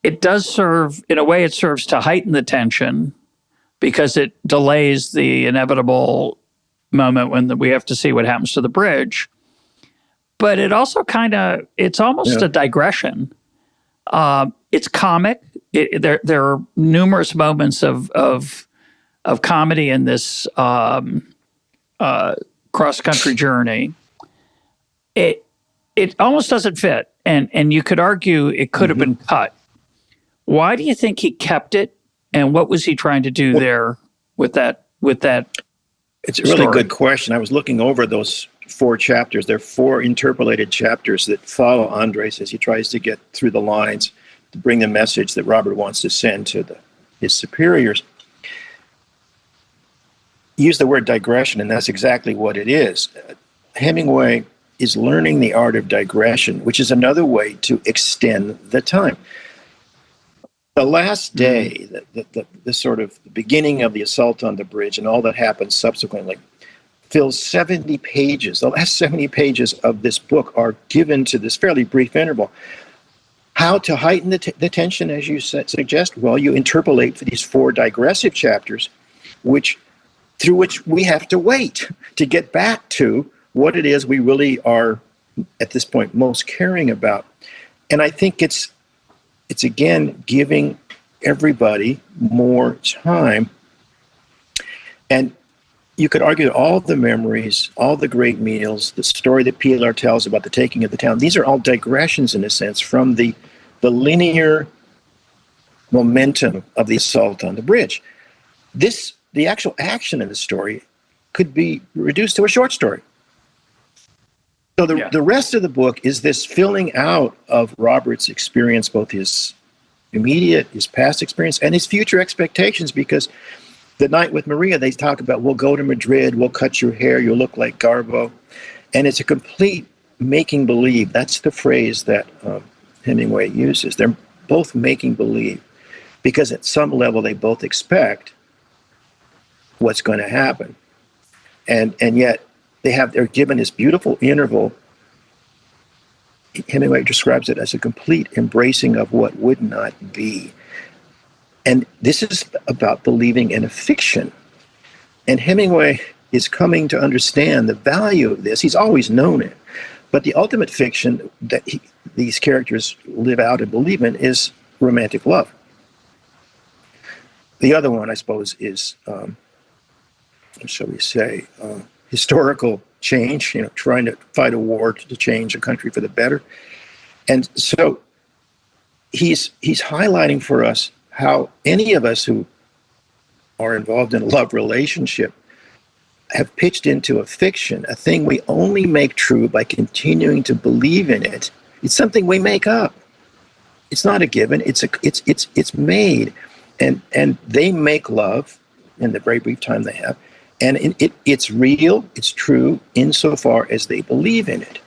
A: it does serve, in a way, it serves to heighten the tension because it delays the inevitable moment when we have to see what happens to the bridge. But it also it's almost a digression. It's comic. There are numerous moments of comedy in this cross-country journey. It almost doesn't fit. And you could argue it could have been cut. Why do you think he kept it? And what was he trying to do there with that?
B: It's a really good question. I was looking over those 4 chapters. There are 4 interpolated chapters that follow Andres as he tries to get through the lines to bring the message that Robert wants to send to his superiors. use the word digression, and that's exactly what it is. Hemingway is learning the art of digression, which is another way to extend the time. The last day, the sort of beginning of the assault on the bridge and all that happens subsequently, fills 70 pages. The last 70 pages of this book are given to this fairly brief interval. How to heighten the tension, as you suggest? Well, you interpolate for these 4 digressive chapters, through which we have to wait to get back to what it is we really are, at this point, most caring about. And I think it's again giving everybody more time. And you could argue that all the memories, all the great meals, the story that Pilar tells about the taking of the town, these are all digressions, in a sense, from the linear momentum of the assault on the bridge. The actual action in the story could be reduced to a short story. So the rest of the book is this filling out of Robert's experience, both his immediate, his past experience, and his future expectations, because the night with Maria, they talk about, we'll go to Madrid, we'll cut your hair, you'll look like Garbo. And it's a complete making believe. That's the phrase that Hemingway uses. They're both making believe, because at some level they both expect what's going to happen. And yet they're given this beautiful interval. Hemingway describes it as a complete embracing of what would not be. And this is about believing in a fiction. And Hemingway is coming to understand the value of this. He's always known it. But the ultimate fiction that these characters live out and believe in is romantic love. The other one, I suppose, is, shall we say, historical change, trying to fight a war to change a country for the better. And so he's highlighting for us how any of us who are involved in a love relationship have pitched into a fiction, a thing we only make true by continuing to believe in it. It's something we make up. It's not a given. It's made, and they make love in the very brief time they have, and it's real. It's true insofar as they believe in it.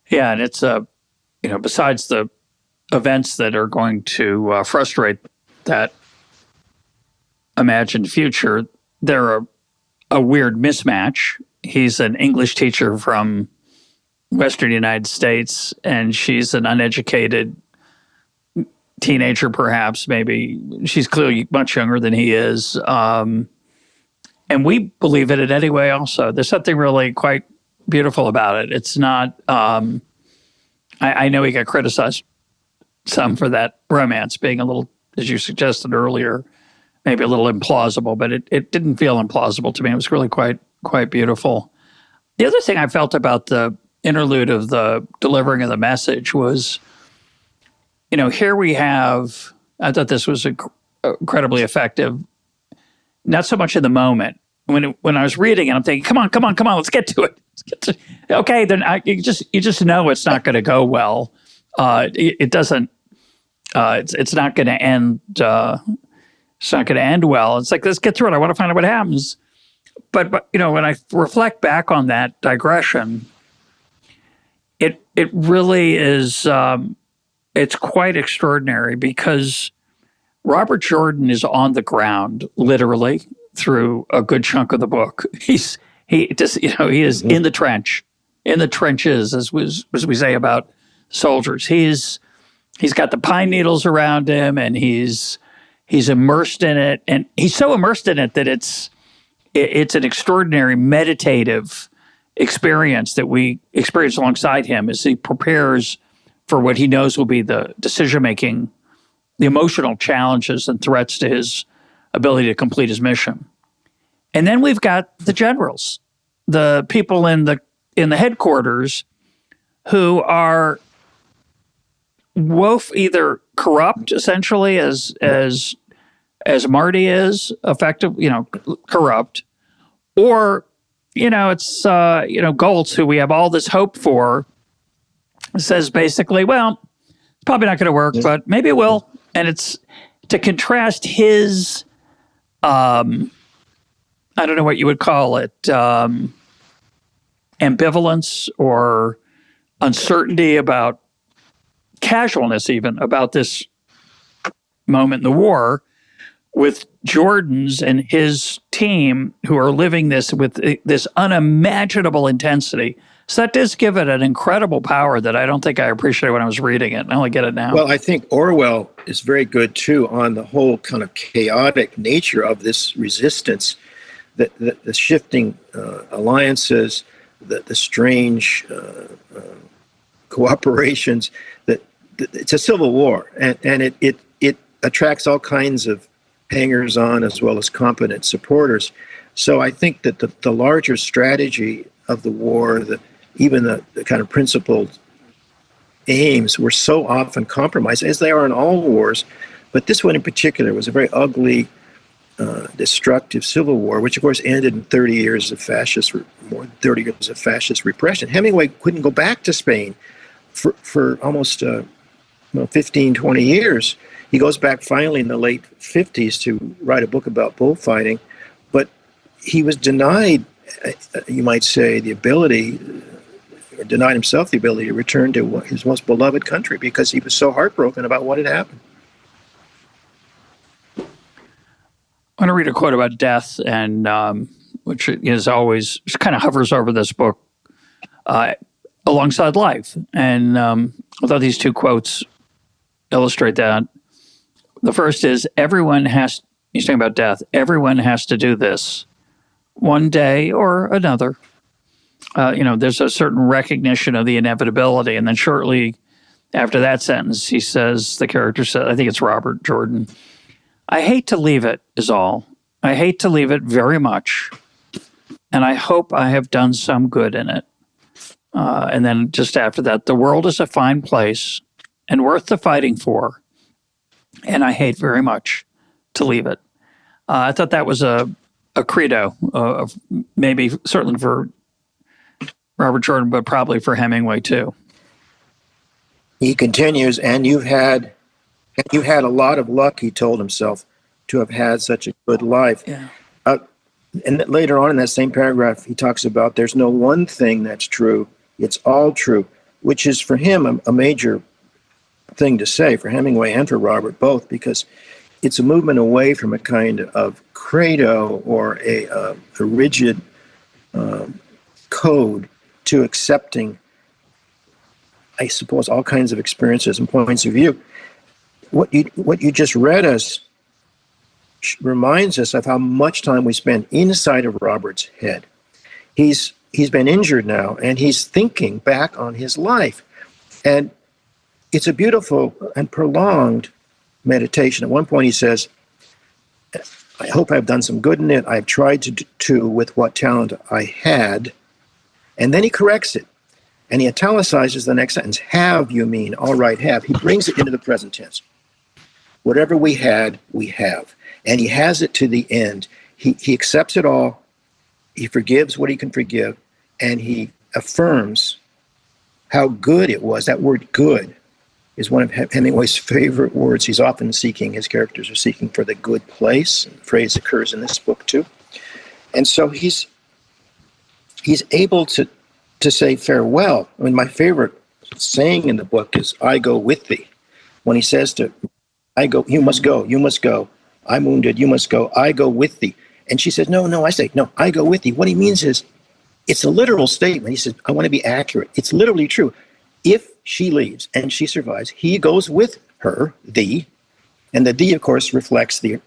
A: Yeah, and it's besides the events that are going to frustrate that imagined future, they're a weird mismatch. He's an English teacher from Western United States, and she's an uneducated teenager, perhaps, maybe. She's clearly much younger than he is. And we believe it anyway also. There's something really quite beautiful about it. It's not, I know he got criticized some for that romance being a little, as you suggested earlier, maybe a little implausible, but it didn't feel implausible to me. It was really quite beautiful. The other thing I felt about the interlude of the delivering of the message was, here we have, I thought this was incredibly effective, not so much in the moment. When I was reading it, I'm thinking, come on, let's get to it. Okay, then you just know it's not going to go well. It doesn't. It's not going to end. It's not going to end well. It's like, let's get through it. I want to find out what happens. But when I reflect back on that digression, it really is. It's quite extraordinary, because Robert Jordan is on the ground literally through a good chunk of the book. He is in the trenches, as we say about soldiers. He's got the pine needles around him, and he's immersed in it, and he's so immersed in it that it's an extraordinary meditative experience that we experience alongside him as he prepares for what he knows will be the decision-making, the emotional challenges and threats to his ability to complete his mission. And then we've got the generals, the people in the headquarters who are either corrupt, essentially, as Marty is, effectively, corrupt, or, it's, Goltz, who we have all this hope for, says basically, well, it's probably not going to work, but maybe it will. And it's to contrast his I don't know what you would call it, ambivalence or uncertainty about casualness, even about this moment in the war, with Jordan's and his team who are living this with this unimaginable intensity. So that does give it an incredible power that I don't think I appreciated when I was reading it. I only get it now.
B: Well, I think Orwell is very good, too, on the whole kind of chaotic nature of this resistance, the shifting alliances, the strange cooperations. That it's a civil war, and it attracts all kinds of hangers-on as well as competent supporters. So I think that the larger strategy of the war, even the kind of principled aims, were so often compromised, as they are in all wars. But this one in particular was a very ugly, destructive civil war, which of course ended in 30 years of more than 30 years of fascist repression. Hemingway couldn't go back to Spain for almost 15, 20 years. He goes back finally in the late 50s to write a book about bullfighting, but he was denied, you might say, the ability, or denied himself the ability to return to his most beloved country because he was so heartbroken about what had happened.
A: I want to read a quote about death, and which is always kind of hovers over this book alongside life. And I thought these two quotes illustrate that. The first is, he's talking about death, everyone has to do this one day or another. There's a certain recognition of the inevitability. And then shortly after that sentence, the character said, I think it's Robert Jordan, I hate to leave it is all. I hate to leave it very much. And I hope I have done some good in it. And then just after that, the world is a fine place and worth the fighting for. And I hate very much to leave it. I thought that was a credo, maybe certainly for Robert Jordan, but probably for Hemingway too.
B: He continues, and you had a lot of luck, he told himself, to have had such a good life.
A: Yeah.
B: And later on in that same paragraph, he talks about there's no one thing that's true, it's all true, which is for him a major thing to say, for Hemingway and for Robert both, because it's a movement away from a kind of credo or a rigid code to accepting, I suppose, all kinds of experiences and points of view. What you just read us reminds us of how much time we spend inside of Robert's head. He's been injured now, and he's thinking back on his life. And it's a beautiful and prolonged meditation. At one point he says, I hope I've done some good in it. I've tried to do with what talent I had. And then he corrects it. And he italicizes the next sentence. Have, you mean? All right, have. He brings it into the present tense. Whatever we had, we have. And he has it to the end. He accepts it all. He forgives what he can forgive. And he affirms how good it was. That word good is one of Hemingway's favorite words. His characters are seeking for the good place. The phrase occurs in this book too. And so he's able to say farewell. I mean, my favorite saying in the book is, I go with thee. When he says I go, you must go. I'm wounded, you must go. I go with thee. And she says, no, I say, no, I go with thee. What he means is, it's a literal statement. He says, I want to be accurate. It's literally true. If she leaves and she survives, he goes with her, thee. And the thee, of course, reflects the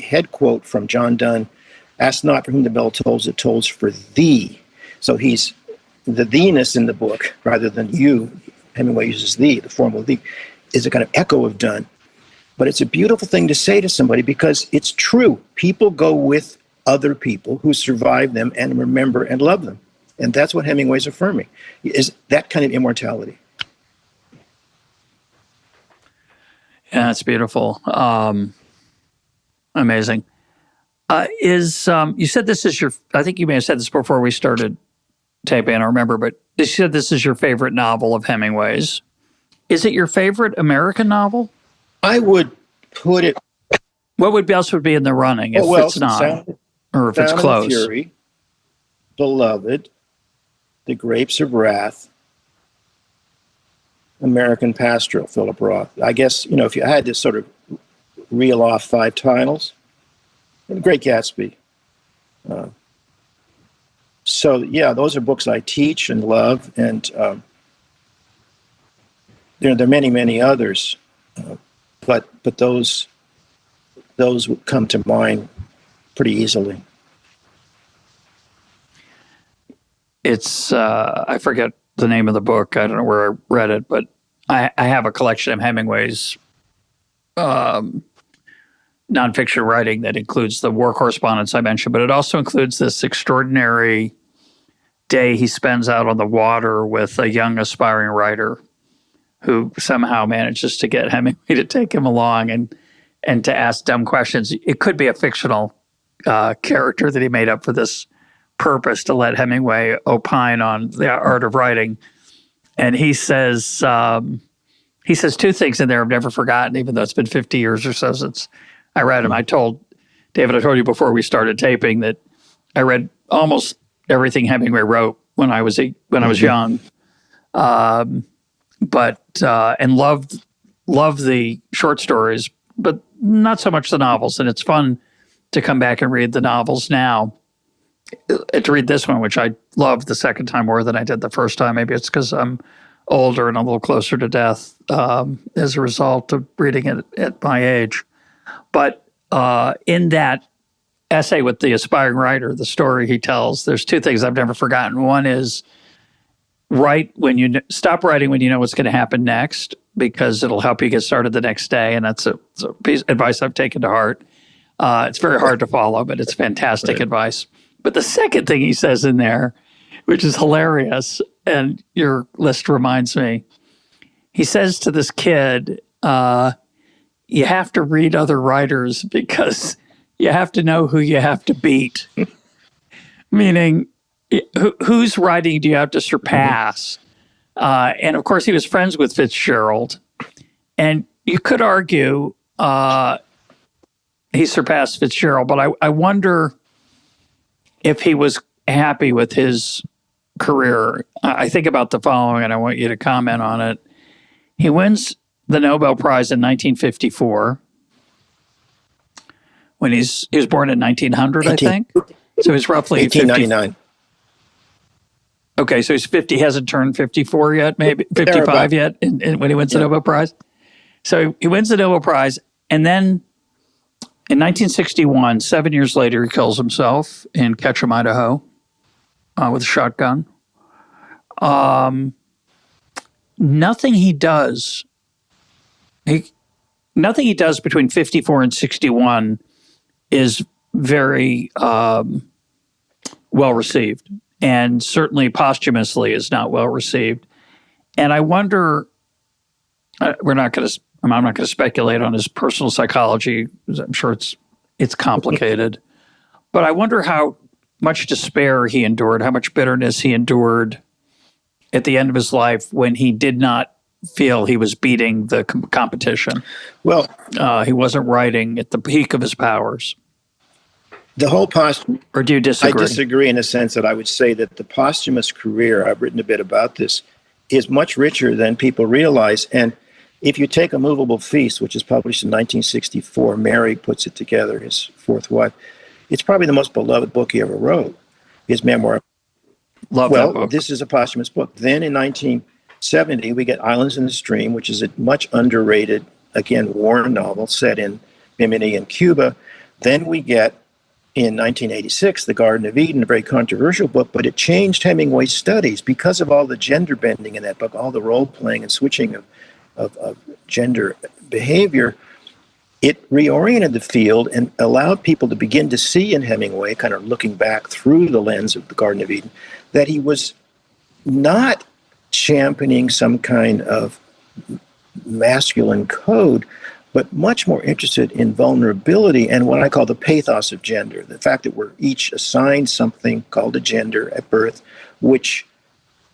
B: head quote from John Donne, ask not for whom the bell tolls, it tolls for thee. So he's the theeness in the book, rather than you. Hemingway uses thee, the formal thee, is a kind of echo of Donne. But it's a beautiful thing to say to somebody because it's true. People go with other people who survive them and remember and love them. And that's what Hemingway's affirming, is that kind of immortality.
A: Yeah, it's beautiful. Amazing. You said this is I think you may have said this before we started taping, I don't remember, but you said this is your favorite novel of Hemingway's. Is it your favorite American novel?
B: I would put it
A: What else would be in the running if it's not, or if it's
B: Sound
A: close?
B: and Fury, Beloved, The Grapes of Wrath, American Pastoral, Philip Roth. I guess, if you had to sort of reel off 5 titles, and Great Gatsby. So, yeah, those are books I teach and love, and there are many, many others, but those would come to mind pretty easily.
A: It's, I forget the name of the book. I don't know where I read it, but I have a collection of Hemingway's nonfiction writing that includes the war correspondence I mentioned, but it also includes this extraordinary day he spends out on the water with a young aspiring writer who somehow manages to get Hemingway to take him along and to ask dumb questions. It could be a fictional character that he made up for this purpose, to let Hemingway opine on the art of writing. And he says 2 things in there I've never forgotten, even though it's been 50 years or so since I read them. I told David, I told you before we started taping that I read almost everything Hemingway wrote when I was young, but loved the short stories, but not so much the novels. And it's fun to come back and read the novels now. To read this one, which I loved the second time more than I did the first time. Maybe it's because I'm older and a little closer to death as a result of reading it at my age. But in that essay with the aspiring writer, the story he tells, there's 2 things I've never forgotten. One is stop writing when you know what's going to happen next, because it'll help you get started the next day. And that's a piece of advice I've taken to heart. It's very hard to follow, but it's fantastic advice. But the second thing he says in there, which is hilarious, and your list reminds me, he says to this kid, you have to read other writers because you have to know who you have to beat. Meaning, whose writing do you have to surpass? And of course, he was friends with Fitzgerald. And you could argue he surpassed Fitzgerald, but I wonder if he was happy with his career. I think about the following, and I want you to comment on it. He wins the Nobel Prize in 1954. When he was born in 1900, I think. So he's roughly
B: 1899.
A: Okay, so he's 50. He hasn't turned 54 yet, maybe 55 yet, when he wins the Nobel Prize. So he wins the Nobel Prize, and then in 1961, 7 years later, he kills himself in Ketchum, Idaho, with a shotgun. Nothing he does between 54 and 61 is very well received, and certainly posthumously is not well received. And I wonder, I'm not going to speculate on his personal psychology. I'm sure it's complicated, but I wonder how much despair he endured, how much bitterness he endured at the end of his life when he did not feel he was beating the competition.
B: Well,
A: he wasn't writing at the peak of his powers.
B: The whole
A: or do you disagree?
B: I disagree in a sense that I would say that the posthumous career, I've written a bit about this, is much richer than people realize. And if you take A Movable Feast, which is published in 1964, Mary puts it together, his fourth wife, it's probably the most beloved book he ever wrote, his memoir.
A: Love that book.
B: This is a posthumous book. Then in 1970, we get Islands in the Stream, which is a much underrated, again, war novel set in Bimini and Cuba. Then we get, in 1986, The Garden of Eden, a very controversial book, but it changed Hemingway's studies because of all the gender bending in that book, all the role-playing and switching of gender behavior. It reoriented the field and allowed people to begin to see in Hemingway, kind of looking back through the lens of The Garden of Eden, that he was not championing some kind of masculine code, but much more interested in vulnerability and what I call the pathos of gender, the fact that we're each assigned something called a gender at birth, which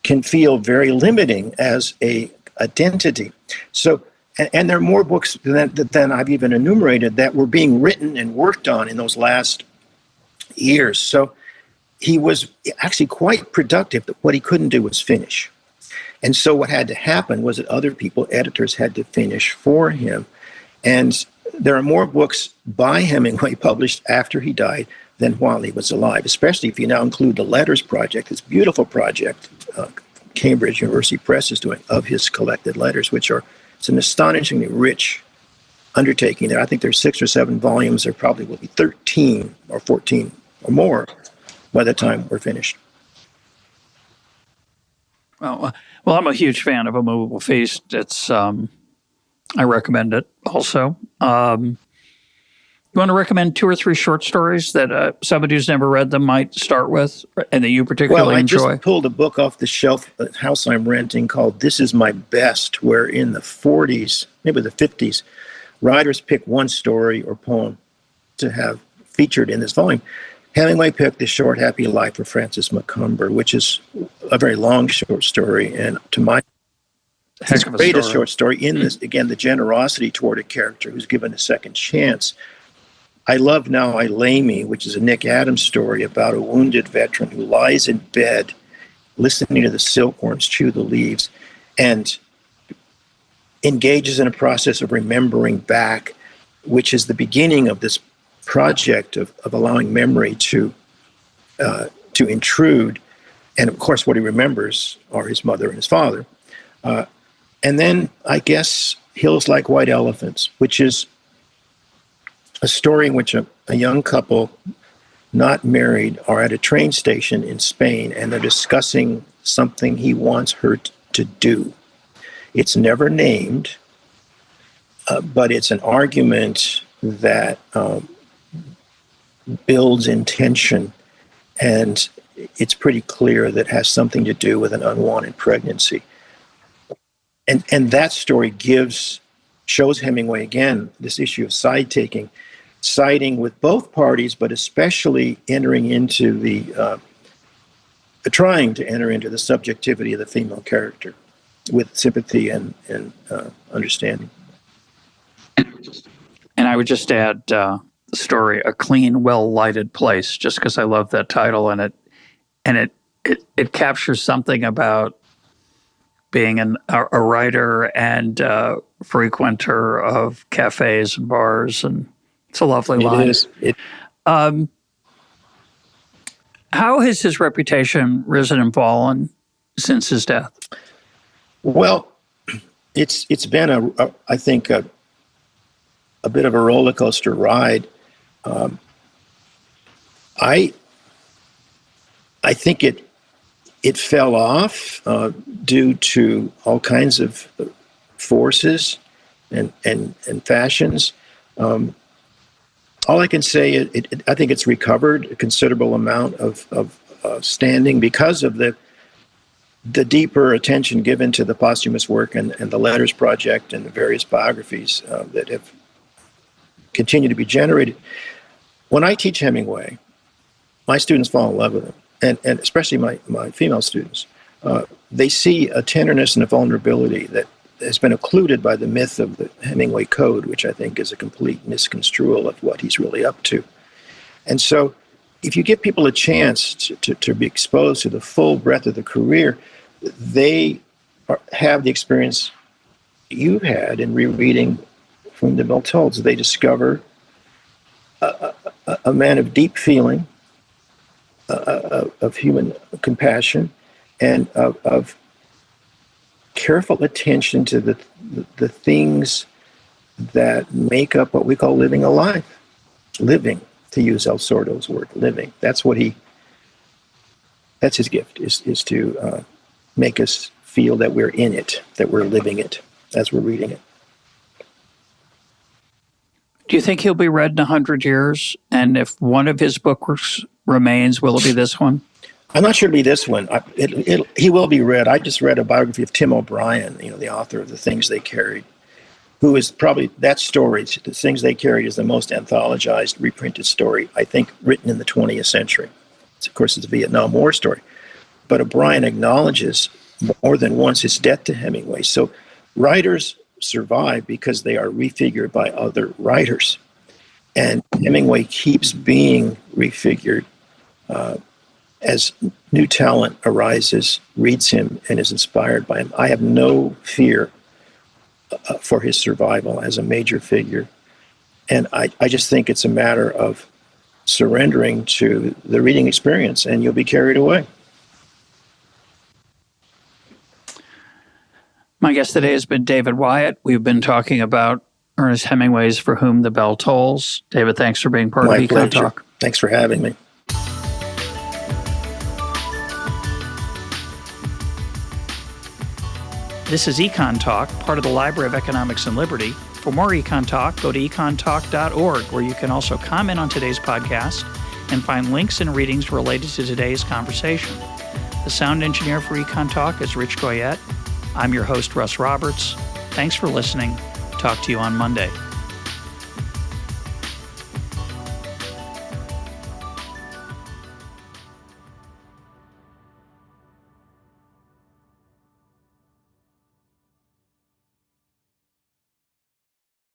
B: can feel very limiting as a identity. So And there are more books than I've even enumerated that were being written and worked on in those last years. So he was actually quite productive. What he couldn't do was finish. And so what had to happen was that other people, editors, had to finish for him. And there are more books by Hemingway published after he died than while he was alive, especially if you now include the Letters Project, this beautiful project Cambridge University Press is doing of his collected letters, which are, it's an astonishingly rich undertaking there. I think there's 6 or 7 volumes. There probably will be 13 or 14 or more by the time we're finished.
A: Well, I'm a huge fan of A Movable Feast. It's I recommend it also. You want to recommend 2 or 3 short stories that somebody who's never read them might start with and that you particularly enjoy?
B: Well, I just pulled a book off the shelf, a house I'm renting, called This Is My Best, where in the 40s, maybe the 50s, writers pick one story or poem to have featured in this volume. Hemingway picked The Short Happy Life of Francis Macomber, which is a very long short story, and to my his greatest short story in this, again, the generosity toward a character who's given a second chance. I love Now I Lay Me, which is a Nick Adams story about a wounded veteran who lies in bed listening to the silkworms chew the leaves and engages in a process of remembering back, which is the beginning of this project of allowing memory to intrude. And of course, what he remembers are his mother and his father. And then I guess Hills Like White Elephants, which is a story in which a young couple, not married, are at a train station in Spain, and they're discussing something he wants her to do. It's never named, but it's an argument that builds in tension, and it's pretty clear that it has something to do with an unwanted pregnancy. And that story shows Hemingway, again, this issue of side-taking, siding with both parties, but especially entering into trying to enter into the subjectivity of the female character with sympathy and understanding.
A: And I would just add the story, A Clean, Well-Lighted Place, just because I love that title, and it captures something about being a writer and frequenter of cafes and bars, and it's a lovely line.
B: It is.
A: How has his reputation risen and fallen since his death?
B: Well, it's been I think a bit of a roller coaster ride. I think it fell off due to all kinds of forces and fashions. All I can say, I think it's recovered a considerable amount of standing because of the deeper attention given to the posthumous work and the Letters Project and the various biographies that have continued to be generated. When I teach Hemingway, my students fall in love with him, and especially my female students. They see a tenderness and a vulnerability that has been occluded by the myth of the Hemingway Code, which I think is a complete misconstrual of what he's really up to. And so if you give people a chance to be exposed to the full breadth of the career, they have the experience you've had in rereading From the Mill Tolls. They discover a man of deep feeling, of human compassion, and of careful attention to the things that make up what we call living a life. Living, to use El Sordo's word, living. That's his gift, is to make us feel that we're in it, that we're living it as we're reading it.
A: Do you think he'll be read in 100 years? And if one of his books remains, will it be this one?
B: I'm not sure it'll be this one. He will be read. I just read a biography of Tim O'Brien, the author of The Things They Carried, who is probably, that story, The Things They Carried, is the most anthologized, reprinted story, I think, written in the 20th century. Of course, it's a Vietnam War story. But O'Brien acknowledges more than once his debt to Hemingway. So writers survive because they are refigured by other writers. And Hemingway keeps being refigured as new talent arises, reads him, and is inspired by him. I have no fear for his survival as a major figure. And I just think it's a matter of surrendering to the reading experience, and you'll be carried away.
A: My guest today has been David Wyatt. We've been talking about Ernest Hemingway's For Whom the Bell Tolls. David, thanks for being part of EconTalk.
B: Thanks for having me.
A: This is EconTalk, part of the Library of Economics and Liberty. For more EconTalk, go to econtalk.org, where you can also comment on today's podcast and find links and readings related to today's conversation. The sound engineer for EconTalk is Rich Goyette. I'm your host, Russ Roberts. Thanks for listening. Talk to you on Monday.